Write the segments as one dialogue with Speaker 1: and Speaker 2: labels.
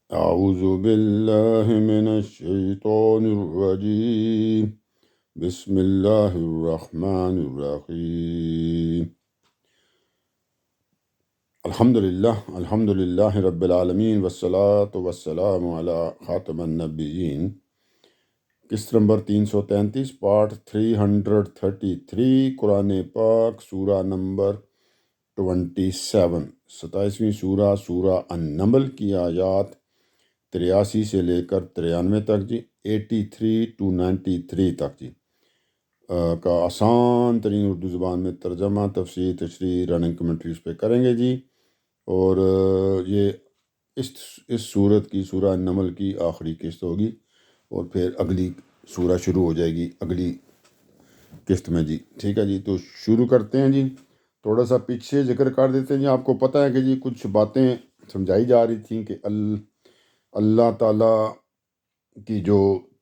Speaker 1: اعوذ باللہ من الشیطان الرجیم بسم اللہ الرحمن الرحیم الحمد للہ رب العالمین والصلاة والسلام علی خاتم النبیین۔ قسط نمبر 333 پارٹ 333 قرآن پاک سورہ نمبر 27، 27ویں سورہ النمل کی آیات 83 سے لے کر 93 تک جی، 83 to 93 تک جی کا آسان ترین اردو زبان میں ترجمہ، تفسیر، تشریح، رننگ کمنٹریز پہ کریں گے جی۔ اور یہ اس سورت کی سورہ النمل کی آخری قسط ہوگی، اور پھر اگلی سورہ شروع ہو جائے گی اگلی قسط میں جی، ٹھیک ہے جی۔ تو شروع کرتے ہیں جی۔ تھوڑا سا پیچھے ذکر کر دیتے ہیں جی۔ آپ کو پتہ ہے کہ جی کچھ باتیں سمجھائی جا رہی تھیں کہ اللہ تعالیٰ کی جو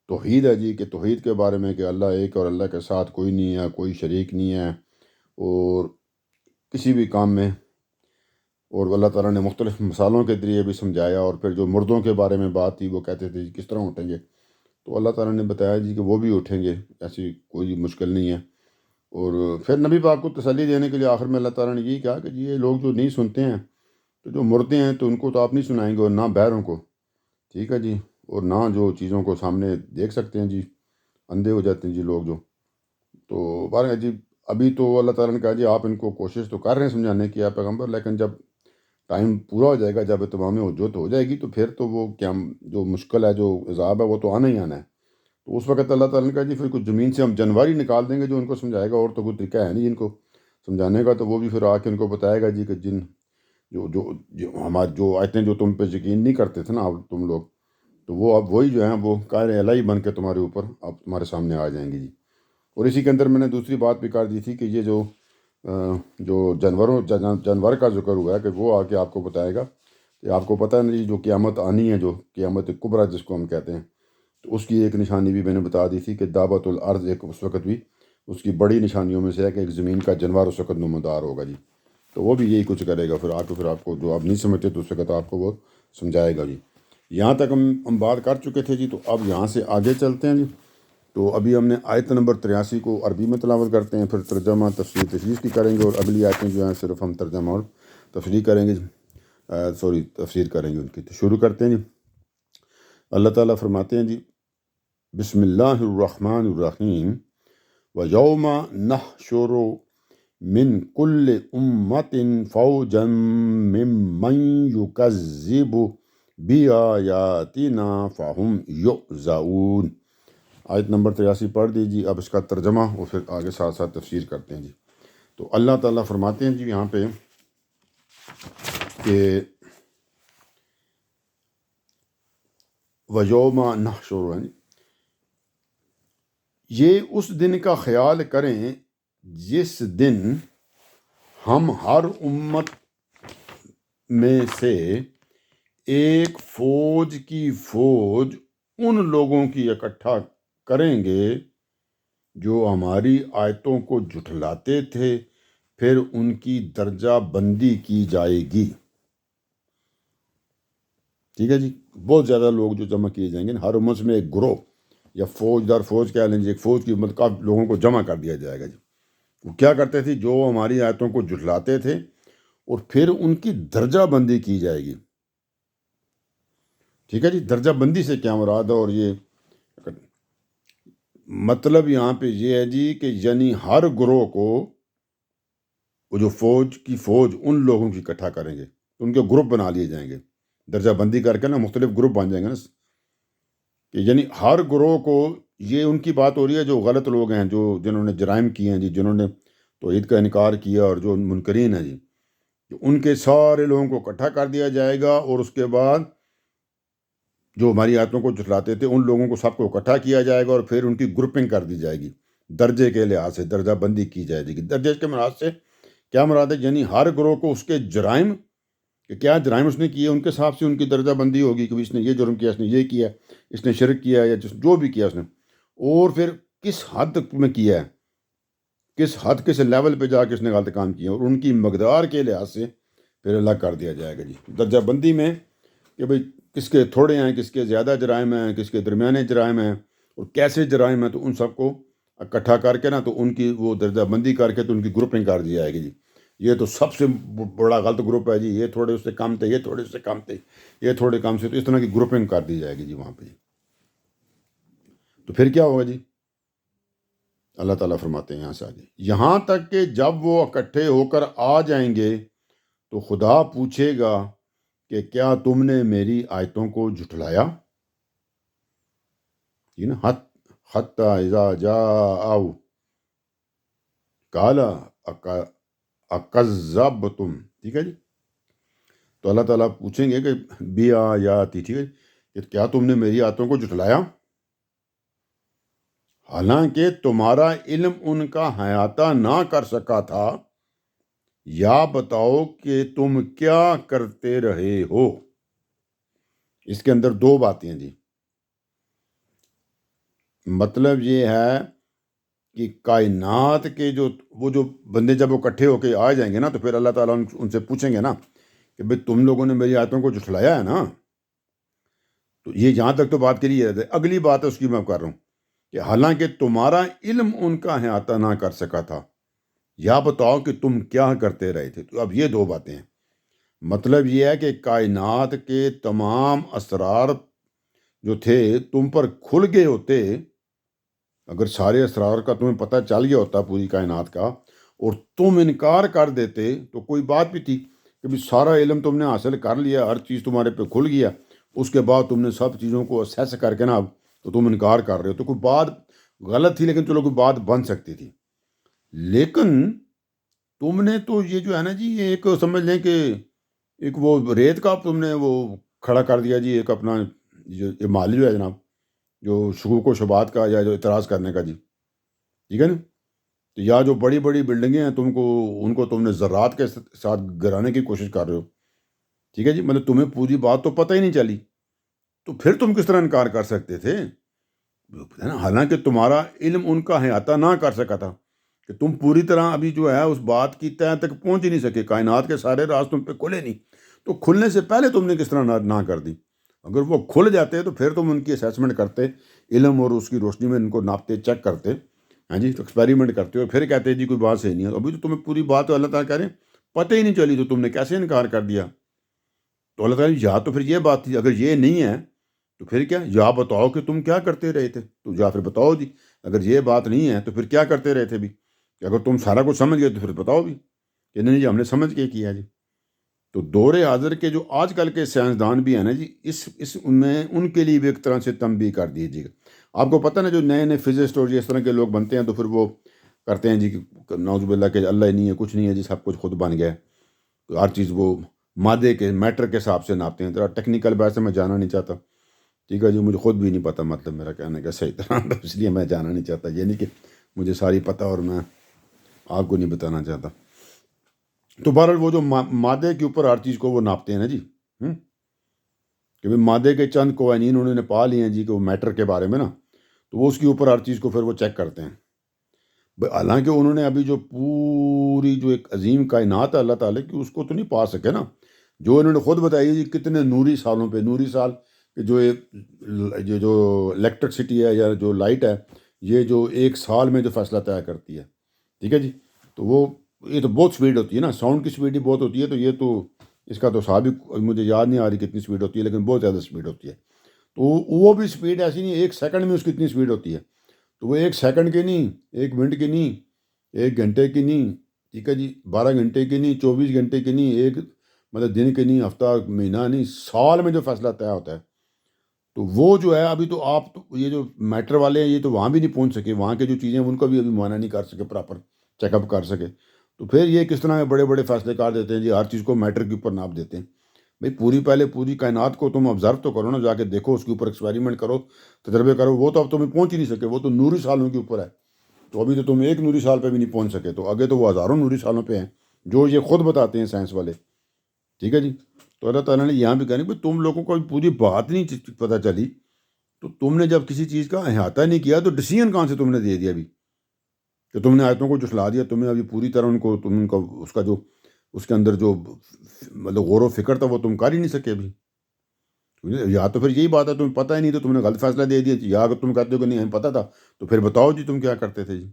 Speaker 1: توحید ہے جی، کہ توحید کے بارے میں کہ اللہ ایک اور اللہ کے ساتھ کوئی نہیں ہے، کوئی شریک نہیں ہے اور کسی بھی کام میں، اور اللہ تعالیٰ نے مختلف مثالوں کے ذریعے بھی سمجھایا۔ اور پھر جو مردوں کے بارے میں بات تھی، وہ کہتے تھے جی کس طرح اٹھیں گے، تو اللہ تعالیٰ نے بتایا جی کہ وہ بھی اٹھیں گے، ایسی کوئی مشکل نہیں ہے۔ اور پھر نبی پاک کو تسلی دینے کے لیے آخر میں اللہ تعالیٰ نے یہی کہا کہ جی یہ لوگ جو نہیں سنتے ہیں، تو جو مردے ہیں تو ان کو تو آپ نہیں سنائیں گے، اور نہ بہروں کو، ٹھیک ہے جی، اور نہ جو چیزوں کو سامنے دیکھ سکتے ہیں جی، اندھے ہو جاتے ہیں جی لوگ جو۔ تو بارہ جی ابھی تو اللہ تعالیٰ نے کہا جی آپ ان کو کوشش تو کر رہے ہیں سمجھانے کی آپ پیغمبر، لیکن جب ٹائم پورا ہو جائے گا، جب تمام حجت ہو جائے گی، تو پھر تو وہ کیا جو مشکل ہے، جو عذاب ہے، وہ تو آنا ہی آنا ہے۔ تو اس وقت اللہ تعالیٰ نے کہا جی پھر کچھ زمین سے ہم جانور ہی نکال دیں گے جو ان کو سمجھائے گا، اور تو کوئی طریقہ ہے نہیں ان کو سمجھانے کا۔ تو وہ بھی پھر آ کے ان کو بتائے گا جی کہ جن جو آیتیں جو تم پہ یقین نہیں کرتے تھے نا اب تم لوگ، تو وہ اب وہی جو ہیں وہ قاہر الہی بن کے تمہارے اوپر اب تمہارے سامنے آ جائیں گی جی۔ اور اسی کے اندر میں نے دوسری بات بھی کر دی تھی کہ یہ جو جانور کا ذکر ہوا ہے کہ وہ آ کے آپ کو بتائے گا کہ آپ کو پتہ نہیں جو قیامت آنی ہے، جو قیامت کبریٰ جس کو ہم کہتے ہیں، تو اس کی ایک نشانی بھی میں نے بتا دی تھی کہ دعوت الارض ایک اس وقت بھی اس کی بڑی نشانیوں میں سے ہے کہ ایک زمین کا جانور اس وقت نمودار ہوگا جی۔ تو وہ بھی یہی کچھ کرے گا، پھر آپ کو جو آپ نہیں سمجھتے تو اس وقت آپ کو وہ سمجھائے گا جی۔ یہاں تک ہم بات کر چکے تھے جی، تو اب یہاں سے آگے چلتے ہیں جی۔ تو ابھی ہم نے آیت نمبر 83 کو عربی میں تلاوت کرتے ہیں، پھر ترجمہ، تفسیر، تشریح کی کریں گے، اور اگلی آیتیں جو ہیں صرف ہم ترجمہ اور تفسیر کریں گے، تفسیر کریں گے ان کی۔ تو شروع کرتے ہیں جی۔ اللہ تعالیٰ فرماتے ہیں جی بسم اللہ الرحمن الرحیم وَيَوْمَ نَحْشُرُ مِنْ كُلِّ أُمَّةٍ فَوْجًا مِّمَّنْ يُكَذِّبُ بِآيَاتِنَا فَهُمْ يُؤْزَرُونَ۔ آیت نمبر 83 پڑھ دیجیے، اب اس کا ترجمہ اور پھر آگے ساتھ ساتھ تفسیر کرتے ہیں جی۔ تو اللہ تعالیٰ فرماتے ہیں جی یہاں پہ کہ وَيَوْمَ نَحْشُرُ، یہ اس دن کا خیال کریں جس دن ہم ہر امت میں سے ایک فوج کی فوج ان لوگوں کی اکٹھا کریں گے جو ہماری آیتوں کو جھٹلاتے تھے، پھر ان کی درجہ بندی کی جائے گی، ٹھیک ہے جی۔ بہت زیادہ لوگ جو جمع کیے جائیں گے، ہر امت میں ایک گروہ یا فوج در فوج کہہ لیں جی، ایک فوج کی کافی لوگوں کو جمع کر دیا جائے گا جی۔ وہ کیا کرتے تھے؟ جو ہماری آیتوں کو جھٹلاتے تھے، اور پھر ان کی درجہ بندی کی جائے گی، ٹھیک ہے جی۔ درجہ بندی سے کیا مراد ہے؟ اور یہ مطلب یہاں پہ یہ ہے جی کہ یعنی ہر گروہ کو وہ جو فوج کی فوج ان لوگوں کی اکٹھا کریں گے، ان کے گروپ بنا لیے جائیں گے، درجہ بندی کر کے نا مختلف گروپ بن جائیں گے نا، کہ یعنی ہر گروہ کو، یہ ان کی بات ہو رہی ہے جو غلط لوگ ہیں، جنہوں نے جرائم کیے ہیں جی، جنہوں نے توحید کا انکار کیا، اور جو منکرین ہیں جی، ان کے سارے لوگوں کو اکٹھا کر دیا جائے گا، اور اس کے بعد جو ہماری آیتوں کو جھٹلاتے تھے ان لوگوں کو سب کو اکٹھا کیا جائے گا، اور پھر ان کی گروپنگ کر دی جائے گی، درجے کے لحاظ سے درجہ بندی کی جائے گی۔ درجے کے مراد سے کیا مراد ہے؟ یعنی ہر گروہ کو اس کے جرائم، کہ کیا جرائم اس نے کیے، ان کے حساب سے ان کی درجہ بندی ہوگی کہ اس نے یہ جرم کیا، اس نے یہ کیا، اس نے شرک کیا، یا جو بھی کیا اس نے، اور پھر کس حد میں کیا ہے، کس حد کس لیول پہ جا کے اس نے غلط کام کیا، اور ان کی مقدار کے لحاظ سے پھر اللہ کر دیا جائے گا جی۔ درجہ بندی میں کہ بھئی کس کے تھوڑے ہیں، کس کے زیادہ جرائم ہیں، کس کے درمیانے جرائم ہیں، اور کیسے جرائم ہیں، تو ان سب کو اکٹھا کر کے نا تو ان کی وہ درجہ بندی کر کے تو ان کی گروپنگ کر دی جائے گی جی. یہ تو سب سے بڑا غلط گروپ ہے جی، یہ تھوڑے اس سے کم تھے، یہ تھوڑے اس سے کم تھے، یہ تھوڑے کم سے، تو اس طرح کی گروپنگ کر دی جائے گی جی وہاں پہ. تو پھر کیا ہوگا جی؟ اللہ تعالیٰ فرماتے ہیں یہاں سے آگے، یہاں تک کہ جب وہ اکٹھے ہو کر آ جائیں گے تو خدا پوچھے گا کہ کیا تم نے میری آیتوں کو جھٹلایا؟ ٹھیک نا، حتی اذا جاءوا قال اکذبتم. ٹھیک ہے جی. تو اللہ تعالیٰ پوچھیں گے کہ بی آیاتی، ٹھیک ہے، کہ کیا تم نے میری آیتوں کو جھٹلایا، حالانکہ تمہارا علم ان کا احاطہ نہ کر سکا تھا، یا بتاؤ کہ تم کیا کرتے رہے ہو. اس کے اندر دو باتیں ہیں جی. مطلب یہ ہے کہ کائنات کے جو بندے جب وہ اکٹھے ہو کے آ جائیں گے نا تو پھر اللہ تعالیٰ ان سے پوچھیں گے نا کہ بھئی تم لوگوں نے میری آیتوں کو جھٹلایا ہے نا. تو یہ جہاں تک تو بات کری ہے، اگلی بات ہے اس کی میں کر رہا ہوں کہ حالانکہ تمہارا علم ان کا احاطہ نہ کر سکا تھا، یا بتاؤ کہ تم کیا کرتے رہے تھے. تو اب یہ دو باتیں ہیں. مطلب یہ ہے کہ کائنات کے تمام اسرار جو تھے تم پر کھل گئے ہوتے، اگر سارے اسرار کا تمہیں پتہ چل گیا ہوتا پوری کائنات کا، اور تم انکار کر دیتے تو کوئی بات بھی تھی کہ بھی سارا علم تم نے حاصل کر لیا، ہر چیز تمہارے پہ کھل گیا، اس کے بعد تم نے سب چیزوں کو اسیس کر کے نا اب تو تم انکار کر رہے ہو، تو کوئی بات غلط تھی لیکن چلو کوئی بات بن سکتی تھی. لیکن تم نے تو یہ جو ہے نا جی، یہ ایک سمجھ لیں کہ ایک وہ ریت کا تم نے وہ کھڑا کر دیا جی، ایک اپنا یہ مالی جو ہے جناب، جو شکوک و شبہات کا یا جو اعتراض کرنے کا جی. ٹھیک ہے نا. تو یا جو بڑی بڑی بلڈنگیں ہیں ان کو تم نے ذرات کے ساتھ گرانے کی کوشش کر رہے ہو. ٹھیک ہے جی. مطلب تمہیں پوری بات تو پتہ ہی نہیں چلی، تو پھر تم کس طرح انکار کر سکتے تھے؟ حالانکہ تمہارا علم ان کا احاطہ نہ کر سکا تھا، کہ تم پوری طرح ابھی جو ہے اس بات کی تہ تک پہنچ ہی نہیں سکے، کائنات کے سارے راز تم پہ کھلے نہیں، تو کھلنے سے پہلے تم نے کس طرح نہ کر دی؟ اگر وہ کھل جاتے تو پھر تم ان کی اسیسمنٹ کرتے، علم اور اس کی روشنی میں ان کو ناپتے، چیک کرتے، ہاں جی، تو ایکسپیریمنٹ کرتے اور پھر کہتے جی کوئی بات صحیح نہیں ہے. ابھی تو تمہیں پوری بات اللہ تعالیٰ کہہ رہے ہیں پتہ ہی نہیں چلی، تو تم نے کیسے انکار کر دیا؟ تو اللہ تعالیٰ یا تو پھر یہ بات تھی، اگر یہ نہیں ہے تو پھر کیا، یا بتاؤ کہ تم کیا کرتے رہے تھے. تو یا پھر بتاؤ جی، اگر یہ بات نہیں ہے تو پھر کیا کرتے رہے تھے بھی، کہ اگر تم سارا کچھ سمجھ گئے تو پھر بتاؤ بھی کہ نہیں جی ہم نے سمجھ کے کیا جی. تو دور حاضر کے جو آج کل کے سائنسدان بھی ہیں نا جی، اس میں ان کے لیے بھی ایک طرح سے تنبیہ کر دیجیے گا. آپ کو پتہ نا جو نئے نئے فزسٹ اور اس طرح کے لوگ بنتے ہیں تو پھر وہ کرتے ہیں جی کہ نعوذ باللہ کہ اللہ ہی نہیں ہے، کچھ نہیں ہے جی، سب کچھ خود بن گیا ہے. تو ہر چیز وہ مادے کے میٹر کے حساب سے ناپتے ہیں. ذرا ٹیکنیکل بات سے میں جانا نہیں چاہتا، ٹھیک ہے جی، مجھے خود بھی نہیں پتہ، مطلب میرا کہنے کا صحیح طرح، تو اس لیے میں جانا نہیں چاہتا. یہ نہیں کہ مجھے ساری پتہ اور میں آپ کو نہیں بتانا چاہتا. تو بہرحال وہ جو مادے کے اوپر ہر چیز کو وہ ناپتے ہیں نا جی، کہ بھائی مادے کے چند قوانین انہوں نے پا لیے ہیں جی کہ وہ میٹر کے بارے میں نا، تو وہ اس کے اوپر ہر چیز کو پھر وہ چیک کرتے ہیں. حالانکہ انہوں نے ابھی جو پوری جو ایک عظیم کائنات ہے اللہ تعالیٰ کی، اس کو تو نہیں پا سکے نا. جو انہوں نے خود بتائی جی کتنے نوری سالوں پہ، نوری سال کہ جو الیکٹرکسٹی ہے یا جو لائٹ ہے، یہ جو ایک سال میں جو فیصلہ طے کرتی ہے. ٹھیک ہے جی. تو یہ تو بہت سپیڈ ہوتی ہے نا، ساؤنڈ کی سپیڈ ہی بہت ہوتی ہے. تو یہ تو اس کا تو ثابت مجھے یاد نہیں آ رہی کتنی سپیڈ ہوتی ہے، لیکن بہت زیادہ سپیڈ ہوتی ہے. تو وہ بھی سپیڈ ایسی نہیں، ایک سیکنڈ میں اس کی اتنی سپیڈ ہوتی ہے. تو وہ ایک سیکنڈ کی نہیں، ایک منٹ کی نہیں، ایک گھنٹے کی نہیں، ٹھیک ہے جی، 12 گھنٹے کی نہیں، 24 گھنٹے کی نہیں، ایک مطلب دن کی نہیں، ہفتہ مہینہ نہیں، سال میں جو فیصلہ طے ہوتا ہے. تو وہ جو ہے ابھی تو آپ یہ جو میٹر والے ہیں یہ تو وہاں بھی نہیں پہنچ سکے، وہاں کے جو چیزیں ان کو بھی ابھی معائنہ نہیں کر سکے، پراپر چیک اپ کر سکے. تو پھر یہ کس طرح بڑے بڑے فیصلے کر دیتے ہیں جی، ہر چیز کو میٹر کے اوپر ناپ دیتے ہیں. بھائی پہلے پوری کائنات کو تم آبزرو تو کرو نا، جا کے دیکھو، اس کے اوپر ایکسپیریمنٹ کرو، تجربے کرو. وہ تو اب تمہیں پہنچ ہی نہیں سکے، وہ تو نوری سالوں کے اوپر ہے. تو ابھی تو تم ایک نوری سال پہ بھی نہیں پہنچ سکے، تو آگے تو وہ ہزاروں نوری سالوں پہ ہیں، جو یہ خود بتاتے ہیں سائنس والے. ٹھیک ہے جی. تو اللہ تعالیٰ نے یہاں بھی کہا کہ تم لوگوں کو پوری بات نہیں پتہ چلی، تو تم نے جب کسی چیز کا احاطہ نہیں کیا تو ڈیسیژن کہاں سے تم نے دے دیا ابھی، کہ تم نے آیتوں کو جھٹلا دیا. تمہیں ابھی پوری طرح تم ان کو اس کا جو اس کے اندر جو مطلب غور و فکر تھا وہ تم کر ہی نہیں سکے ابھی. یا تو پھر یہی بات ہے تمہیں پتہ ہی نہیں تو تم نے غلط فیصلہ دے دیا، یا اگر تم کہتے ہو کہ نہیں ہمیں پتہ تھا تو پھر بتاؤ جی تم کیا کرتے تھے جی،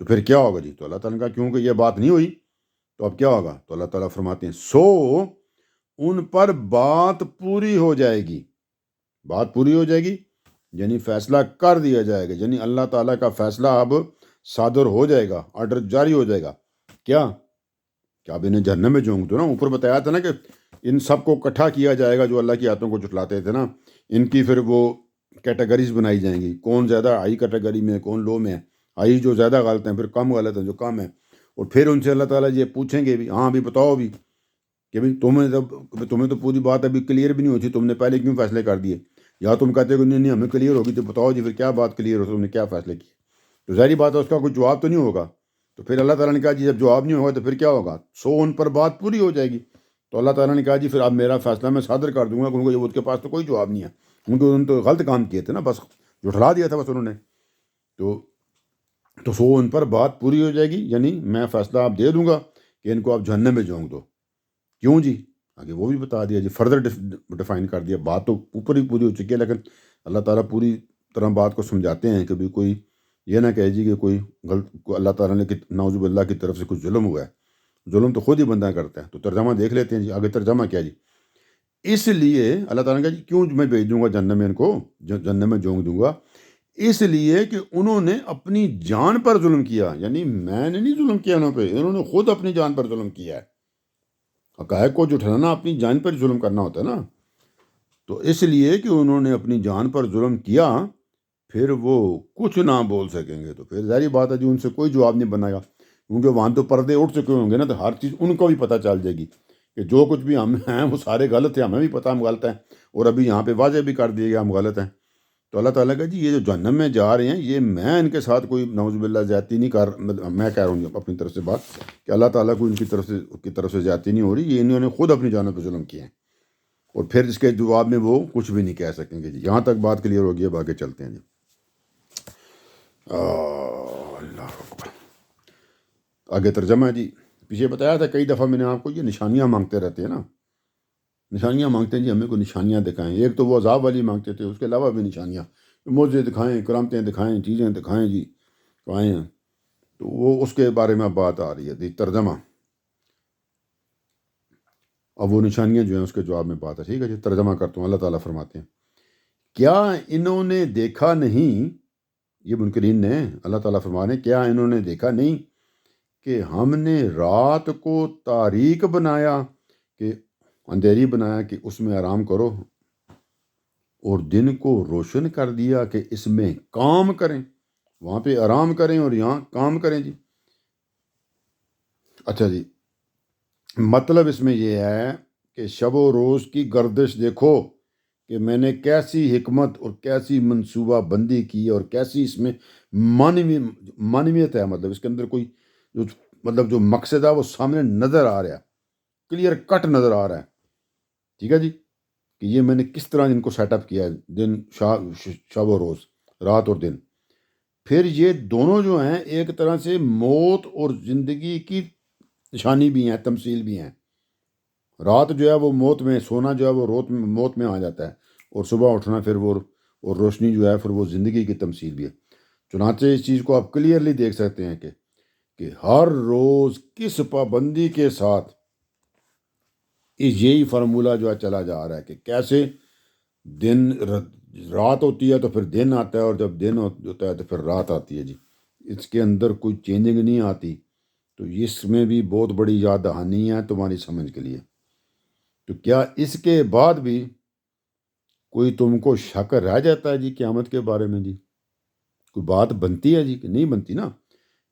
Speaker 1: تو پھر کیا ہوگا جی؟ تو اللہ تعالیٰ نے کہا کیونکہ یہ بات نہیں ہوئی تو اب کیا ہوگا؟ تو اللہ تعالیٰ فرماتے ہیں سو ان پر بات پوری ہو جائے گی، بات پوری ہو جائے گی یعنی فیصلہ کر دیا جائے گا، یعنی اللہ تعالیٰ کا فیصلہ اب صادر ہو جائے گا، آرڈر جاری ہو جائے گا۔ کیا اب انہیں جہنم میں جھونک دو نا، اوپر بتایا تھا نا کہ ان سب کو اکٹھا کیا جائے گا جو اللہ کی آیتوں کو جھٹلاتے تھے نا، ان کی پھر وہ کیٹیگریز بنائی جائیں گی، کون زیادہ ہائی کیٹیگری میں، کون لو میں ہے، ہائی جو زیادہ غلط ہیں، پھر کم غلط ہیں جو کم ہیں، اور پھر ان سے اللہ تعالیٰ یہ پوچھیں گے بھی، ہاں بھی بتاؤ بھی کہ بھائی تمہیں تو پوری بات ابھی کلیئر بھی نہیں ہوئی تھی، تم نے پہلے کیوں فیصلے کر دیے؟ یا تم کہتے ہو کہ نہیں ہمیں کلیئر ہوگی تو بتاؤ جی پھر کیا بات کلیئر ہو، تم نے کیا فیصلے کیے؟ تو ظاہری بات ہے اس کا کوئی جواب تو نہیں ہوگا۔ تو پھر اللہ تعالیٰ نے کہا جی جب جواب نہیں ہوگا تو پھر کیا ہوگا؟ سو ان پر بات پوری ہو جائے گی۔ تو اللہ تعالیٰ نے کہا جی پھر اب میرا فیصلہ میں صادر کر دوں گا، کیونکہ ان کے پاس تو کوئی جواب نہیں ہے، کیونکہ انہوں نے تو غلط کام کیے تھے نا، بس جھٹلا دیا تھا بس انہوں نے۔ تو سو ان پر بات پوری ہو جائے گی، یعنی میں فیصلہ آپ دے دوں گا کہ ان کو آپ جہنم میں جھونک دو۔ کیوں جی؟ آگے وہ بھی بتا دیا جی، فردر ڈیفائن کر دیا، بات تو اوپر ہی پوری ہو چکی ہے، لیکن اللہ تعالیٰ پوری طرح بات کو سمجھاتے ہیں کہ بھی کوئی یہ نہ کہے جی کہ کوئی غلط اللہ تعالیٰ نے نعوذ باللہ کی طرف سے کچھ ظلم ہوا ہے، ظلم تو خود ہی بندہ کرتا ہے۔ تو ترجمہ دیکھ لیتے ہیں جی، آگے ترجمہ کیا جی؟ اس لیے اللہ تعالیٰ نے کہا جی کیوں میں بھیج دوں گا جہنم میں، ان کو جہنم میں جھونک دوں گا، اس لیے کہ انہوں نے اپنی جان پر ظلم کیا، یعنی میں نے نہیں ظلم کیا انہوں پہ، انہوں نے خود اپنی جان پر ظلم کیا ہے۔ حقائق کو جھٹلانا اپنی جان پر ظلم کرنا ہوتا ہے نا، تو اس لیے کہ انہوں نے اپنی جان پر ظلم کیا، پھر وہ کچھ نہ بول سکیں گے۔ تو پھر ظاہری بات ہے جی ان سے کوئی جواب نہیں بنے گا، کیونکہ وہاں تو پردے اٹھ چکے ہوں گے نا، تو ہر چیز ان کو بھی پتہ چل جائے گی کہ جو کچھ بھی ہم ہیں وہ سارے غلط ہیں، ہمیں بھی پتہ ہم غلط ہیں، اور ابھی یہاں پہ واضح بھی کر دیے گا ہم غلط ہیں۔ تو اللہ تعالیٰ کا جی یہ جو جہنم میں جا رہے ہیں، یہ میں ان کے ساتھ کوئی نعوذ باللہ زیادتی نہیں کر، میں کہہ رہا ہوں اپنی طرف سے بات کہ اللہ تعالیٰ کو ان کی طرف سے زیادتی نہیں ہو رہی، یہ انہوں نے خود اپنی جانوں پہ ظلم کیے ہیں، اور پھر اس کے جواب میں وہ کچھ بھی نہیں کہہ سکیں گے جی۔ یہاں تک بات کلیئر ہوگی، اب آگے چلتے ہیں جی۔ اللہ اکبر۔ آگے ترجمہ ہے جی، پیچھے بتایا تھا کئی دفعہ میں نے آپ کو، یہ نشانیاں مانگتے رہتے ہیں نا، نشانیاں مانگتے ہیں جی، ہمیں کوئی نشانیاں دکھائیں۔ ایک تو وہ عذاب والی مانگتے تھے، اس کے علاوہ بھی نشانیاں، معجزے دکھائیں، کرامتیں دکھائیں، چیزیں دکھائیں جی، آئیں۔ تو وہ اس کے بارے میں بات آ رہی ہے جی، ترجمہ۔ اب وہ نشانیاں جو ہیں اس کے جواب میں بات ہے، ٹھیک ہے جی، ترجمہ کرتا ہوں۔ اللہ تعالیٰ فرماتے ہیں کیا انہوں نے دیکھا نہیں، یہ منکرین نے، اللہ تعالیٰ فرماتے ہیں کیا انہوں نے دیکھا نہیں کہ ہم نے رات کو تاریک بنایا، کہ اندھیری بنایا کہ اس میں آرام کرو، اور دن کو روشن کر دیا کہ اس میں کام کریں۔ وہاں پہ آرام کریں اور یہاں کام کریں جی۔ اچھا جی، مطلب اس میں یہ ہے کہ شب و روز کی گردش دیکھو کہ میں نے کیسی حکمت اور کیسی منصوبہ بندی کی، اور کیسی اس میں معنویت ہے، مطلب اس کے اندر کوئی جو مقصد ہے وہ سامنے نظر آ رہا ہے، کلیئر کٹ نظر آ رہا ہے، ٹھیک ہے جی، کہ یہ میں نے کس طرح ان کو سیٹ اپ کیا ہے، دن شب و روز، رات اور دن۔ پھر یہ دونوں جو ہیں ایک طرح سے موت اور زندگی کی نشانی بھی ہیں، تمثیل بھی ہیں۔ رات جو ہے وہ موت میں، سونا جو ہے وہ موت میں آ جاتا ہے، اور صبح اٹھنا پھر وہ، اور روشنی جو ہے پھر وہ زندگی کی تمثیل بھی ہے۔ چنانچہ اس چیز کو آپ کلیئرلی دیکھ سکتے ہیں کہ ہر روز کس پابندی کے ساتھ یہی فارمولہ جو ہے چلا جا رہا ہے کہ کیسے دن رات ہوتی ہے تو پھر دن آتا ہے، اور جب دن ہوتا ہے تو پھر رات آتی ہے جی، اس کے اندر کوئی چینجنگ نہیں آتی۔ تو اس میں بھی بہت بڑی یاد دہانی ہے تمہاری سمجھ کے لیے۔ تو کیا اس کے بعد بھی کوئی تم کو شک رہ جاتا ہے جی قیامت کے بارے میں جی؟ کوئی بات بنتی ہے جی کہ نہیں بنتی نا؟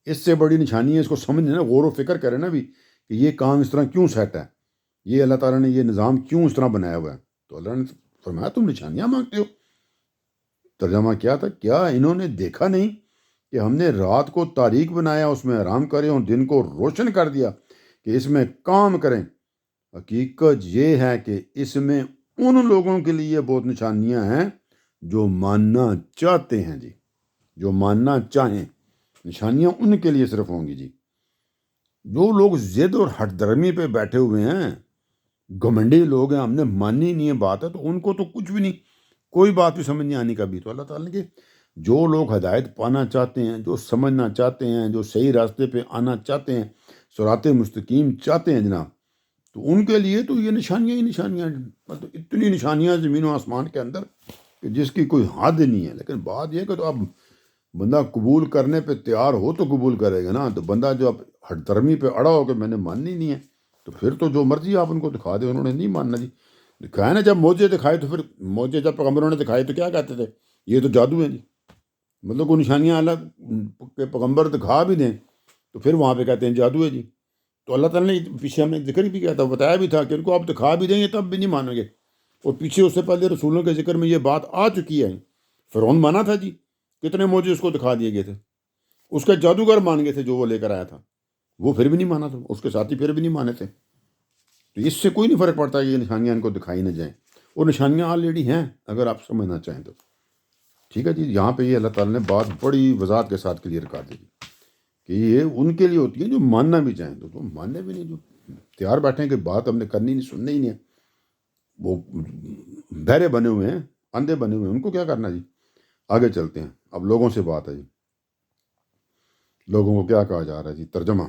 Speaker 1: اس سے بڑی نشانی ہے، اس کو سمجھنے نا، غور و فکر کریں نا بھی کہ یہ کام اس طرح کیوں سیٹ ہے، یہ اللہ تعالیٰ نے یہ نظام کیوں اس طرح بنایا ہوا ہے۔ تو اللہ نے فرمایا تم نشانیاں مانگتے ہو۔ ترجمہ کیا تھا، کیا انہوں نے دیکھا نہیں کہ ہم نے رات کو تاریک بنایا، اس میں آرام کریں، اور دن کو روشن کر دیا کہ اس میں کام کریں۔ حقیقت یہ ہے کہ اس میں ان لوگوں کے لیے بہت نشانیاں ہیں جو ماننا چاہتے ہیں جی، جو ماننا چاہیں، نشانیاں ان کے لیے صرف ہوں گی جی۔ جو لوگ ضد اور ہٹ درمی پہ بیٹھے ہوئے ہیں، گھمنڈی لوگ ہیں، ہم نے مانی نہیں ہے بات ہے، تو ان کو تو کچھ بھی نہیں، کوئی بات بھی سمجھ نہیں آنے کا بھی۔ تو اللہ تعالیٰ نے کہ جو لوگ ہدایت پانا چاہتے ہیں، جو سمجھنا چاہتے ہیں، جو صحیح راستے پہ آنا چاہتے ہیں، صراط مستقیم چاہتے ہیں جناب، تو ان کے لیے تو یہ نشانیاں ہی نشانیاں، مطلب اتنی نشانیاں زمین و آسمان کے اندر کہ جس کی کوئی حد نہیں ہے۔ لیکن بات یہ کہ تو اب بندہ قبول کرنے پہ تیار ہو تو قبول کرے گا نا۔ تو بندہ جو اب ہٹ درمی پہ اڑا ہو کہ میں نے ماننی نہیں ہے، تو پھر تو جو مرضی آپ ان کو دکھا دیں، انہوں نے نہیں ماننا جی۔ دکھایا نا، جب موجے دکھائے تو پھر موجے جب پیغمبروں نے دکھائے تو کیا کہتے تھے؟ یہ تو جادو ہے جی، مطلب کوئی نشانیاں اللہ کے پیغمبر دکھا بھی دیں تو پھر وہاں پہ کہتے ہیں جادو ہے جی۔ تو اللہ تعالیٰ نے پیچھے ہم نے ذکر بھی کیا تھا، بتایا بھی تھا کہ ان کو آپ دکھا بھی دیں گے تب بھی نہیں مانیں گے۔ اور پیچھے اس سے پہلے رسولوں کے ذکر میں یہ بات آ چکی ہے۔ فرعون مانا تھا جی، کتنے موجے اس کو دکھا دیے گئے تھے، اس کے جادوگر مان گئے تھے جو وہ لے کر آیا تھا، وہ پھر بھی نہیں مانا تھا، اس کے ساتھی پھر بھی نہیں مانے تھے۔ تو اس سے کوئی نہیں فرق پڑتا کہ یہ نشانیاں ان کو دکھائی نہ جائیں، اور نشانیاں آلریڈی ہیں اگر آپ سمجھنا چاہیں تو۔ ٹھیک ہے جی، یہاں پہ یہ اللہ تعالیٰ نے بات بڑی وضاحت کے ساتھ کلیئر کر دی کہ یہ ان کے لیے ہوتی ہے جو ماننا بھی چاہیں، تو ماننے بھی نہیں، جو تیار بیٹھیں کہ بات ہم نے کرنی نہیں، سننا ہی نہیں ہے، وہ بہرے بنے ہوئے ہیں، اندھے بنے ہوئے ہیں، ان کو کیا کرنا جی۔ آگے چلتے ہیں، اب لوگوں سے بات ہے جی، لوگوں کو کیا کہا جا رہا ہے جی۔ ترجمہ: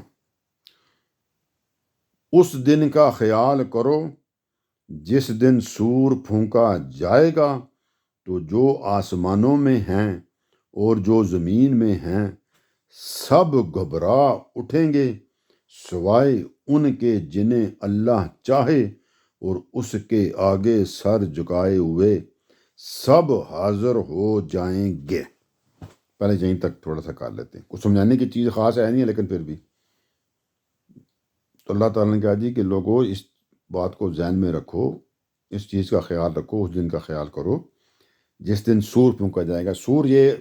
Speaker 1: اس دن کا خیال کرو جس دن سور پھونکا جائے گا، تو جو آسمانوں میں ہیں اور جو زمین میں ہیں سب گھبرا اٹھیں گے، سوائے ان کے جنہیں اللہ چاہے، اور اس کے آگے سر جھکائے ہوئے سب حاضر ہو جائیں گے۔ پہلے یہیں تک تھوڑا سا کر لیتے ہیں، کچھ سمجھانے کی چیز خاص ہے نہیں ہے لیکن پھر بھی۔ تو اللہ تعالیٰ نے کہا جی کہ لوگوں اس بات کو ذہن میں رکھو، اس چیز کا خیال رکھو، اس دن کا خیال کرو جس دن سور پھونکا جائے گا۔ سور یہ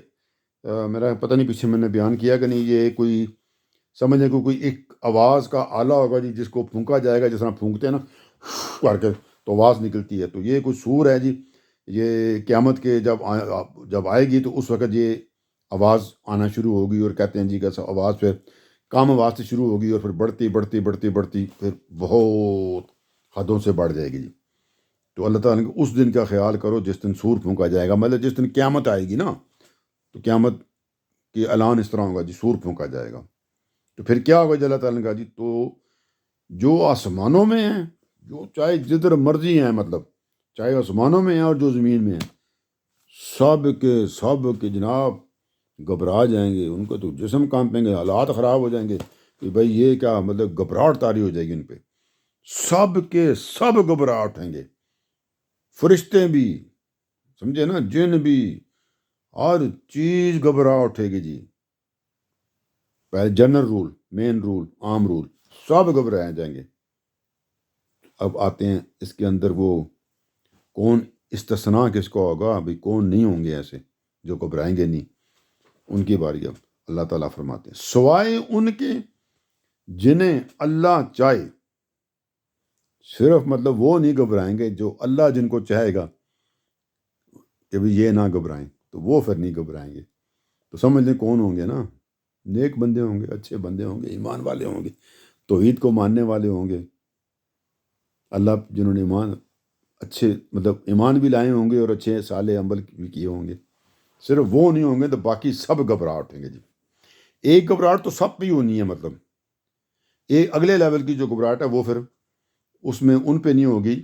Speaker 1: میرا پتہ نہیں پیچھے میں نے بیان کیا کہ نہیں، یہ کوئی سمجھنے کو کوئی ایک آواز کا آلہ ہوگا جی، جس کو پھونکا جائے گا، جس طرح پھونکتے ہیں نا کر کے تو آواز نکلتی ہے، تو یہ کوئی سور ہے جی۔ یہ قیامت کے جب آئے گی تو اس وقت یہ آواز آنا شروع ہوگی، اور کہتے ہیں جی کہ آواز پھر کم آواز سے شروع ہوگی اور پھر بڑھتی بڑھتی بڑھتی بڑھتی پھر بہت حدوں سے بڑھ جائے گی جی۔ تو اللہ تعالیٰ نے اس دن کا خیال کرو جس دن سور پھونکا جائے گا، مطلب جس دن قیامت آئے گی نا، تو قیامت کی اعلان اس طرح ہوگا جی، سور پھونکا جائے گا۔ تو پھر کیا ہوگا جی؟ اللہ تعالیٰ نے کہا جی تو جو آسمانوں میں ہیں، جو چاہے جدھر مرضی ہیں، مطلب چاہے آسمانوں میں ہیں اور جو زمین میں ہیں، سب کے جناب گھبرا جائیں گے، ان کو تو جسم کانپیں گے، حالات خراب ہو جائیں گے کہ بھائی یہ کیا، مطلب گھبراہٹ طاری ہو جائے گی ان پہ، سب کے سب گھبرا اٹھیں گے، فرشتے بھی، سمجھے نا، جن بھی، ہر چیز گھبرا اٹھے گی جی۔ پہلے جنرل رول، مین رول، عام رول، سب گھبرائے جائیں گے۔ اب آتے ہیں اس کے اندر وہ کون استثناء کس کو ہوگا، بھائی کون نہیں ہوں گے ایسے جو گھبرائیں گے نہیں، ان کی باری۔ اب اللہ تعالیٰ فرماتے ہیں سوائے ان کے جنہیں اللہ چاہے، صرف مطلب وہ نہیں گھبرائیں گے جو اللہ جن کو چاہے گا کہ بھی یہ نہ گھبرائیں، تو وہ پھر نہیں گھبرائیں گے۔ تو سمجھ لیں کون ہوں گے نا، نیک بندے ہوں گے، اچھے بندے ہوں گے، ایمان والے ہوں گے، توحید کو ماننے والے ہوں گے، اللہ جنہوں نے اچھے مطلب ایمان بھی لائے ہوں گے اور اچھے صالح عمل بھی کیے ہوں گے۔ صرف وہ نہیں ہوں گے تو باقی سب گھبراہٹ اٹھیں گے جی۔ ایک گھبراہٹ تو سب پہ ہی ہونی ہے، مطلب ایک اگلے لیول کی جو گھبراہٹ ہے وہ پھر اس میں ان پہ نہیں ہوگی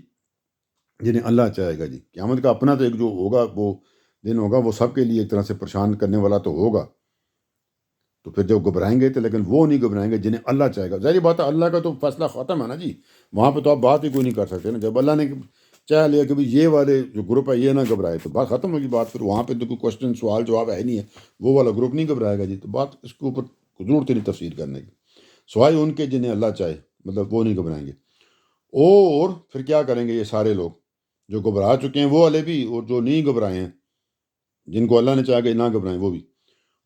Speaker 1: جنہیں اللہ چاہے گا جی۔ قیامت کا اپنا تو ایک جو ہوگا وہ دن ہوگا، وہ سب کے لیے ایک طرح سے پریشان کرنے والا تو ہوگا، تو پھر جب گھبرائیں گے تو، لیکن وہ نہیں گھبرائیں گے جنہیں اللہ چاہے گا۔ ظاہری بات ہے اللہ کا تو فیصلہ ختم ہے نا جی، وہاں پہ تو آپ بات ہی کوئی نہیں کر سکتے نا۔ جب اللہ نے چاہ لیا کہ یہ والے جو گروپ ہے یہ نہ گھبرائے تو بات ختم ہوگی، بات پھر وہاں پہ تو کوئی کوشچن سوال جواب ہے نہیں ہے، وہ والا گروپ نہیں گھبرائے گا جی، تو بات اس کے اوپر ضرورت ہی نہیں تفسیر کرنے کی۔ سوائے ان کے جنہیں اللہ چاہے، مطلب وہ نہیں گھبرائیں گے۔ اور پھر کیا کریں گے یہ سارے لوگ جو گھبرا چکے ہیں وہ والے بھی، اور جو نہیں گھبرائے ہیں جن کو اللہ نے چاہا کہ نہ گھبرائیں وہ بھی،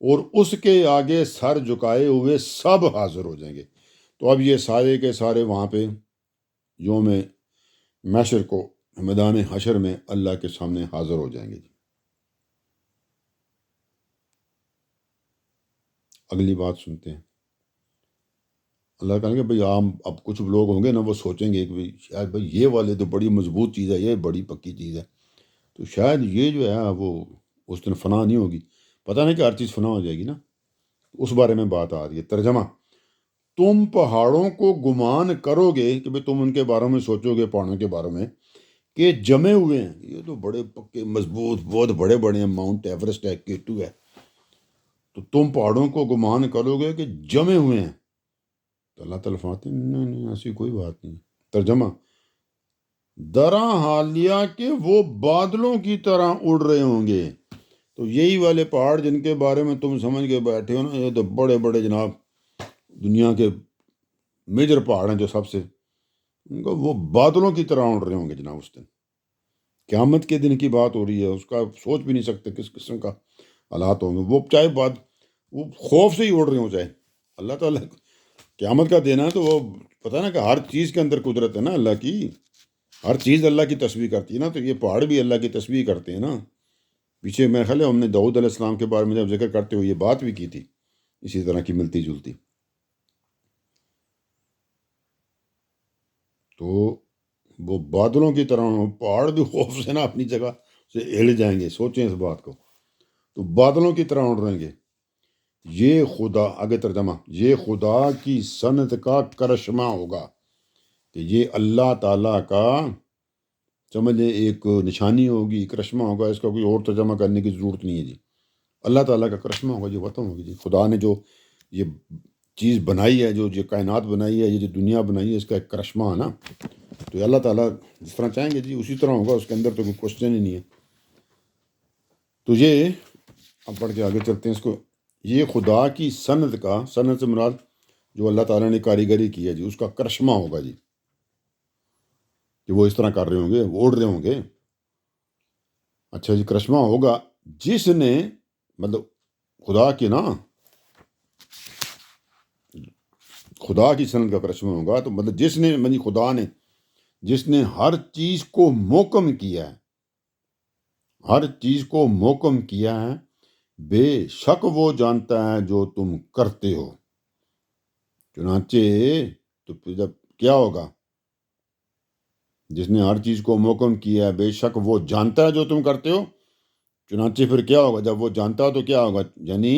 Speaker 1: اور اس کے آگے سر جھکائے ہوئے سب حاضر ہو جائیں گے۔ تو اب یہ سارے کے سارے وہاں پہ یوم محشر کو، میدان حشر میں اللہ کے سامنے حاضر ہو جائیں گے جی۔ اگلی بات سنتے ہیں۔ اللہ کہیں گے بھئی عام اب کچھ لوگ ہوں گے نا وہ سوچیں گے کہ بھئی شاید بھئی یہ والے تو بڑی مضبوط چیز ہے، یہ بڑی پکی چیز ہے، تو شاید یہ جو ہے وہ اس دن فنا نہیں ہوگی. پتہ نہیں کہ ہر چیز فنا ہو جائے گی نا. اس بارے میں بات آ رہی ہے. ترجمہ: تم پہاڑوں کو گمان کرو گے کہ بھئی تم ان کے بارے میں سوچو گے، پہاڑوں کے بارے میں کہ جمے ہوئے ہیں، یہ تو بڑے پکے مضبوط بہت بڑے بڑے ہیں، ماؤنٹ ایوریسٹ ہے، K2 ہے، تو تم پہاڑوں کو گمان کرو گے کہ جمے ہوئے ہیں. تو اللہ تعالیٰ فرماتے ہیں نہیں نہیں، ایسی کوئی بات نہیں. ترجمہ: درا حالیہ کہ وہ بادلوں کی طرح اڑ رہے ہوں گے. تو یہی والے پہاڑ جن کے بارے میں تم سمجھ کے بیٹھے ہو نا، یہ تو بڑے بڑے جناب دنیا کے میجر پہاڑ ہیں جو سب سے، ان کو وہ بادلوں کی طرح اڑ رہے ہوں گے جناب. اس دن قیامت کے دن کی بات ہو رہی ہے، اس کا سوچ بھی نہیں سکتے کس قسم کا حالات ہوں گے. وہ چاہے وہ خوف سے ہی اڑ رہے ہوں، چاہے اللہ تعالیٰ قیامت کا دینا ہے تو وہ پتہ نا کہ ہر چیز کے اندر قدرت ہے نا اللہ کی، ہر چیز اللہ کی تسبیح کرتی ہے نا. تو یہ پہاڑ بھی اللہ کی تسبیح کرتے ہیں نا. پیچھے میرے خیال ہے ہم نے داؤد علیہ السلام کے بارے میں جب ذکر کرتے ہوئے یہ بات بھی کی تھی، اسی طرح کی ملتی جلتی. تو وہ بادلوں کی طرح پہاڑ بھی خوف سے نا اپنی جگہ سے ہل جائیں گے. سوچیں اس بات کو. تو بادلوں کی طرح اڑ رہیں گے. یہ خدا، آگے ترجمہ: یہ خدا کی صنعت کا کرشمہ ہوگا، کہ یہ اللہ تعالیٰ کا سمجھے ایک نشانی ہوگی، کرشمہ ہوگا. اس کا کوئی اور ترجمہ کرنے کی ضرورت نہیں ہے جی. اللہ تعالیٰ کا کرشمہ ہوگا جی، وطن ہوگی جی. خدا نے جو یہ چیز بنائی ہے، جو کائنات بنائی ہے، یہ جو دنیا بنائی ہے، اس کا ایک کرشمہ ہے نا. تو اللہ تعالیٰ جس طرح چاہیں گے جی اسی طرح ہوگا، اس کے اندر تو کوئی کوشچن ہی نہیں ہے. تو یہ اب پڑھ کے آگے چلتے ہیں اس کو. یہ خدا کی صنعت کا، صنعت سے مراد جو اللہ تعالیٰ نے کاریگری کی ہے جی، اس کا کرشمہ ہوگا جی، کہ وہ اس طرح کر رہے ہوں گے، وہ اڑ رہے ہوں گے. اچھا جی، کرشمہ ہوگا جس نے، مطلب خدا کی نا، خدا کی صنعت کا کرشمہ ہوگا تو مطلب جس نے، یعنی خدا نے جس نے ہر چیز کو محکم کیا ہے، ہر چیز کو محکم کیا ہے، بے شک وہ جانتا ہے جو تم کرتے ہو. چنانچہ تو پھر جب کیا ہوگا، جس نے ہر چیز کو محکم کیا ہے بے شک وہ جانتا ہے جو تم کرتے ہو. چنانچہ پھر کیا ہوگا، جب وہ جانتا ہو تو کیا ہوگا، یعنی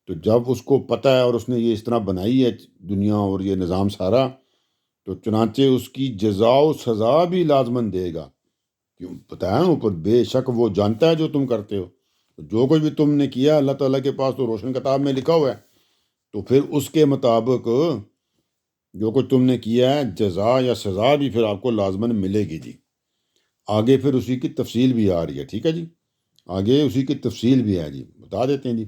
Speaker 1: تو جب اس کو پتہ ہے اور اس نے یہ اس طرح بنائی ہے دنیا اور یہ نظام سارا، تو چنانچہ اس کی جزا و سزا بھی لازمن دے گا. کیوں بتایا نا اوپر، بے شک وہ جانتا ہے جو تم کرتے ہو. جو کچھ بھی تم نے کیا اللہ تعالیٰ کے پاس تو روشن کتاب میں لکھا ہوا ہے، تو پھر اس کے مطابق جو کچھ تم نے کیا ہے جزا یا سزا بھی پھر آپ کو لازمن ملے گی جی. آگے پھر اسی کی تفصیل بھی آ رہی ہے. ٹھیک ہے جی، آگے اسی کی تفصیل بھی ہے جی، بتا دیتے ہیں جی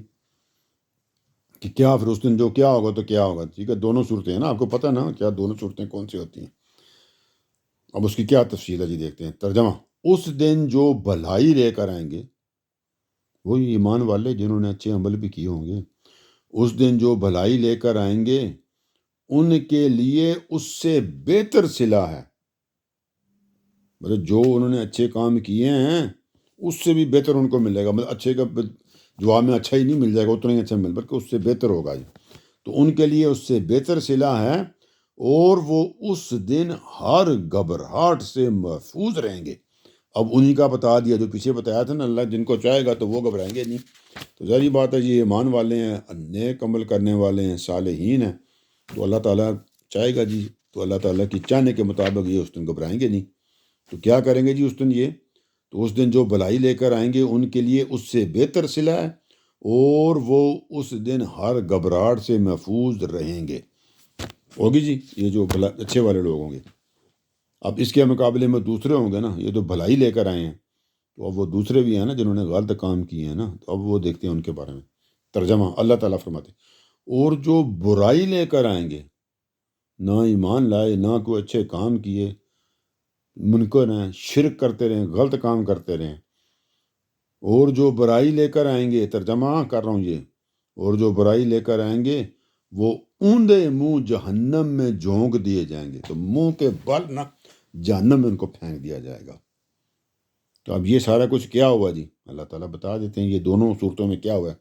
Speaker 1: کہ کیا پھر اس دن جو کیا ہوگا تو کیا ہوگا. ٹھیک ہے، دونوں صورتیں ہیں نا، آپ کو پتہ نا کیا دونوں صورتیں کون سی ہوتی ہیں. اب اس کی کیا تفصیل ہے جی، دیکھتے ہیں. ترجمہ: اس دن جو بھلائی لے کر آئیں گے، وہی ایمان والے جنہوں نے اچھے عمل بھی کیے ہوں گے، اس دن جو بھلائی لے کر آئیں گے ان کے لیے اس سے بہتر صلہ ہے. مطلب جو انہوں نے اچھے کام کیے ہیں اس سے بھی بہتر ان کو ملے گا. مطلب اچھے کا جواب میں اچھا ہی نہیں مل جائے گا، اتنا ہی اچھا مل، بلکہ اس سے بہتر ہوگا جی. تو ان کے لیے اس سے بہتر صلہ ہے، اور وہ اس دن ہر گھبراہٹ سے محفوظ رہیں گے. اب انہی کا بتا دیا جو پیچھے بتایا تھا نا، اللہ جن کو چاہے گا تو وہ گھبرائیں گے نہیں. تو ظاہری بات ہے یہ ایمان والے ہیں، نیک عمل کرنے والے ہیں، صالحین ہیں، تو اللہ تعالیٰ چاہے گا جی، تو اللہ تعالیٰ کی چاہنے کے مطابق یہ اس دن گھبرائیں گے نہیں. تو کیا کریں گے جی اس دن یہ، تو اس دن جو بھلائی لے کر آئیں گے ان کے لیے اس سے بہتر صلہ ہے، اور وہ اس دن ہر گھبراہٹ سے محفوظ رہیں گے. ہوگی جی، یہ جو اچھے والے لوگ ہوں گے. اب اس کے مقابلے میں دوسرے ہوں گے نا، یہ تو بھلائی لے کر آئے ہیں، تو اب وہ دوسرے بھی ہیں نا جنہوں نے غلط کام کیے ہیں نا، تو اب وہ دیکھتے ہیں ان کے بارے میں. ترجمہ: اللہ تعالیٰ فرماتے ہیں اور جو برائی لے کر آئیں گے، نہ ایمان لائے، نہ کوئی اچھے کام کیے، منکر ہیں، شرک کرتے رہیں، غلط کام کرتے رہیں، اور جو برائی لے کر آئیں گے، ترجمہ کر رہا ہوں یہ، اور جو برائی لے کر آئیں گے وہ اوندے منہ جہنم میں جھونک دیے جائیں گے. تو منہ کے بل نہ جہنم میں ان کو پھینک دیا جائے گا. تو اب یہ سارا کچھ کیا ہوا جی، اللہ تعالیٰ بتا دیتے ہیں یہ دونوں صورتوں میں کیا ہوا ہے.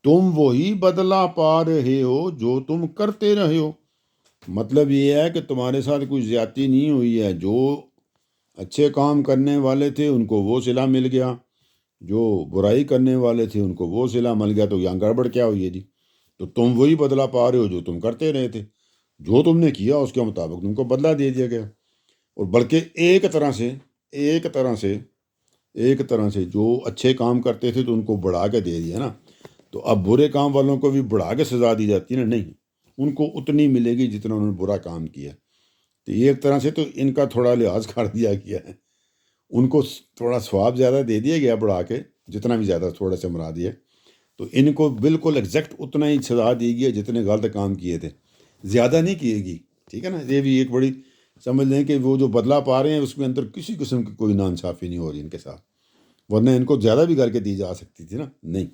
Speaker 1: تم وہی بدلہ پا رہے ہو جو تم کرتے رہے ہو۔ مطلب یہ ہے کہ تمہارے ساتھ کوئی زیادتی نہیں ہوئی ہے، جو اچھے کام کرنے والے تھے ان کو وہ صلہ مل گیا، جو برائی کرنے والے تھے ان کو وہ صلہ مل گیا، تو یہاں گڑبڑ کیا ہوئی ہے جی؟ تو تم وہی بدلہ پا رہے ہو جو تم کرتے رہے تھے، جو تم نے کیا اس کے مطابق تم کو بدلہ دے دیا گیا، اور بلکہ ایک طرح سے جو اچھے کام کرتے تھے تو ان کو بڑھا کے دے دیا نا، تو اب برے کام والوں کو بھی بڑھا کے سزا دی جاتی ہے نا؟ نہیں، ان کو اتنی ملے گی جتنا انہوں نے برا کام کیا۔ تو یہ ایک طرح سے تو ان کا تھوڑا لحاظ کر دیا گیا ہے، ان کو تھوڑا ثواب زیادہ دے دیا گیا بڑھا کے، جتنا بھی زیادہ تھوڑا سے مراد ہے، تو ان کو بالکل ایگزیکٹ اتنا ہی سزا دی گئی جتنے غلط کام کیے تھے، زیادہ نہیں کیے گی، ٹھیک ہے نا؟ یہ بھی ایک بڑی سمجھ لیں کہ وہ جو بدلہ پا رہے ہیں اس کے اندر کسی قسم کی کوئی ناانصافی نہیں ہو رہی ان کے ساتھ، ورنہ ان کو زیادہ بھی کر کے دی جا سکتی تھی نا، نہیں۔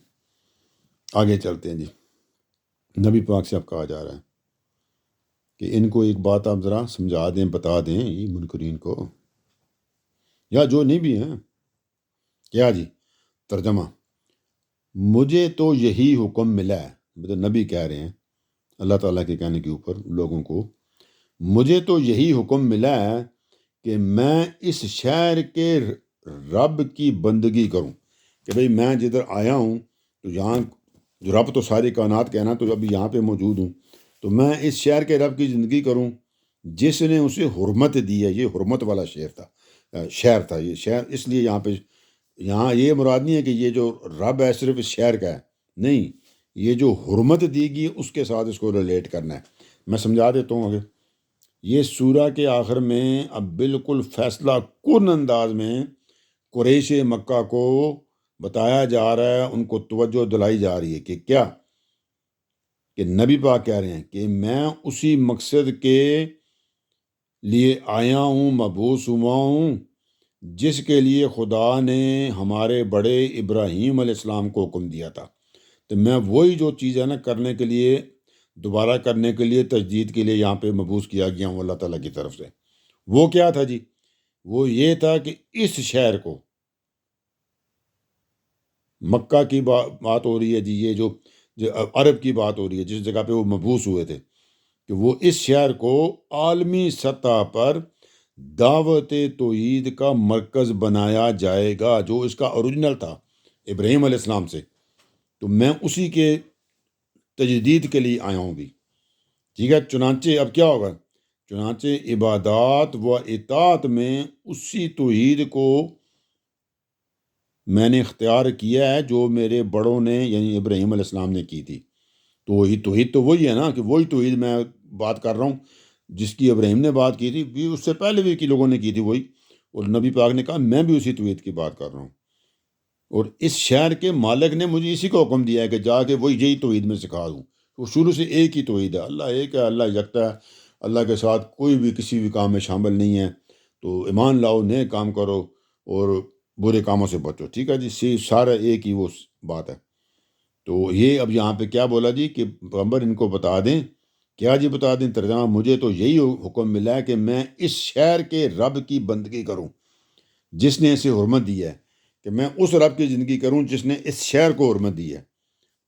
Speaker 1: آگے چلتے ہیں جی، نبی پاک سے اب کہا جا رہا ہے کہ ان کو ایک بات آپ ذرا سمجھا دیں، بتا دیں یہ منکرین کو، یا جو نہیں بھی ہیں۔ کیا جی؟ ترجمہ: مجھے تو یہی حکم ملا ہے، مطلب نبی کہہ رہے ہیں اللہ تعالیٰ کے کہنے کے اوپر لوگوں کو، مجھے تو یہی حکم ملا ہے کہ میں اس شہر کے رب کی بندگی کروں، کہ بھئی میں جدھر آیا ہوں تو یہاں جو رب تو ساری کائنات کہنا، تو ابھی یہاں پہ موجود ہوں، تو میں اس شہر کے رب کی زندگی کروں جس نے اسے حرمت دی ہے۔ یہ حرمت والا شہر تھا یہ شہر، اس لیے یہاں یہ مراد نہیں ہے کہ یہ جو رب ہے صرف اس شہر کا ہے، نہیں، یہ جو حرمت دی گئی اس کے ساتھ اس کو ریلیٹ کرنا ہے۔ میں سمجھا دیتا ہوں آگے۔ یہ سورہ کے آخر میں اب بالکل فیصلہ کن انداز میں قریش مکہ کو بتایا جا رہا ہے، ان کو توجہ دلائی جا رہی ہے کہ کیا، کہ نبی پاک کہہ رہے ہیں کہ میں اسی مقصد کے لیے آیا ہوں، مبعوث ہوا ہوں، جس کے لیے خدا نے ہمارے بڑے ابراہیم علیہ السلام کو حکم دیا تھا۔ تو میں وہی جو چیز ہے نا کرنے کے لیے، دوبارہ کرنے کے لیے، تجدید کے لیے یہاں پہ مبعوث کیا گیا ہوں اللہ تعالیٰ کی طرف سے۔ وہ کیا تھا جی؟ وہ یہ تھا کہ اس شہر کو، مکہ کی بات ہو رہی ہے جی، یہ جو عرب کی بات ہو رہی ہے جس جگہ پہ وہ مبعوث ہوئے تھے، کہ وہ اس شہر کو عالمی سطح پر دعوت توحید کا مرکز بنایا جائے گا، جو اس کا اوریجنل تھا ابراہیم علیہ السلام سے، تو میں اسی کے تجدید کے لیے آیا ہوں بھی، ٹھیک ہے؟ چنانچہ اب کیا ہوگا؟ چنانچہ عبادات و اطاعت میں اسی توحید کو میں نے اختیار کیا ہے جو میرے بڑوں نے یعنی ابراہیم علیہ السلام نے کی تھی۔ تو وہی توحید تو وہی ہے نا، کہ وہی توحید میں بات کر رہا ہوں جس کی ابراہیم نے بات کی تھی، بھی اس سے پہلے بھی کی لوگوں نے کی تھی وہی، اور نبی پاک نے کہا میں بھی اسی توحید کی بات کر رہا ہوں، اور اس شہر کے مالک نے مجھے اسی کو حکم دیا ہے کہ جا کے وہی یہی توحید میں سکھا دوں۔ وہ شروع سے ایک ہی توحید ہے، اللہ ایک ہے، اللہ یکتا ہے، اللہ کے ساتھ کوئی بھی کسی بھی کام میں شامل نہیں ہے، تو ایمان لاؤ، نیک کام کرو اور برے کاموں سے بچو، ٹھیک ہے جی؟ سارا ایک ہی وہ بات ہے۔ تو یہ اب یہاں پہ کیا بولا جی کہ پیغمبر ان کو بتا دیں، کیا جی بتا دیں؟ ترجمہ: مجھے تو یہی حکم ملا ہے کہ میں اس شہر کے رب کی بندگی کروں جس نے اسے حرمت دی ہے، کہ میں اس رب کی زندگی کروں جس نے اس شہر کو حرمت دی ہے۔